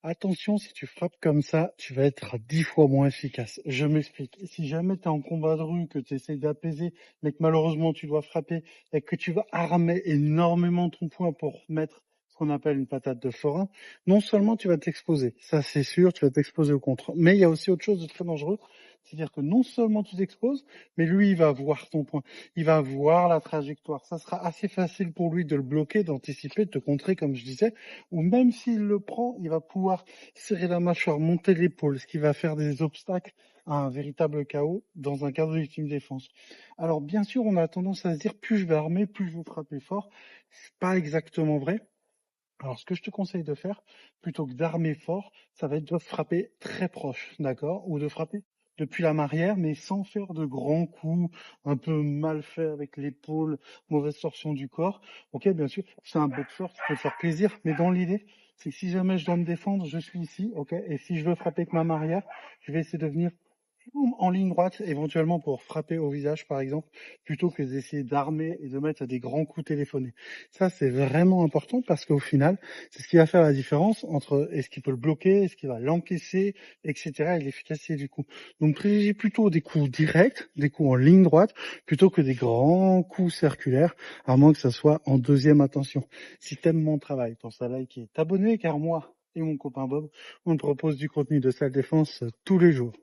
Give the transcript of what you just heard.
Attention, si tu frappes comme ça, tu vas être 10 fois moins efficace. Je m'explique. Si jamais tu es en combat de rue, que tu essaies d'apaiser, mais que malheureusement tu dois frapper et que tu vas armer énormément ton poing pour mettre ce qu'on appelle une patate de forain, non seulement tu vas t'exposer, ça c'est sûr, tu vas t'exposer au contre, mais il y a aussi autre chose de très dangereux, c'est-à-dire que non seulement tu t'exposes, mais lui il va voir ton poing, il va voir la trajectoire. Ça sera assez facile pour lui de le bloquer, d'anticiper, de te contrer comme je disais, ou même s'il le prend, il va pouvoir serrer la mâchoire, monter l'épaule, ce qui va faire des obstacles à un véritable chaos dans un cadre d'ultime défense. Alors bien sûr, on a tendance à se dire plus je vais armer, plus je vais frapper fort. C'est pas exactement vrai. Alors ce que je te conseille de faire, plutôt que d'armer fort, ça va être de frapper très proche, d'accord? Ou de frapper depuis la marrière, mais sans faire de grands coups, un peu mal faits avec l'épaule, mauvaise torsion du corps. Ok, bien sûr, c'est un boxeur qui peut te faire plaisir, mais dans l'idée, c'est que si jamais je dois me défendre, je suis ici, ok? Et si je veux frapper avec ma marrière, je vais essayer de venir en ligne droite, éventuellement pour frapper au visage, par exemple, plutôt que d'essayer d'armer et de mettre des grands coups téléphonés. Ça, c'est vraiment important parce qu'au final, c'est ce qui va faire la différence entre est-ce qu'il peut le bloquer, est-ce qu'il va l'encaisser, etc. et l'efficacité du coup. Donc, privilégie plutôt des coups directs, des coups en ligne droite, plutôt que des grands coups circulaires, à moins que ça soit en deuxième intention. Si t'aimes mon travail, pense à liker, t'abonner, car moi et mon copain Bob, on te propose du contenu de salle défense tous les jours.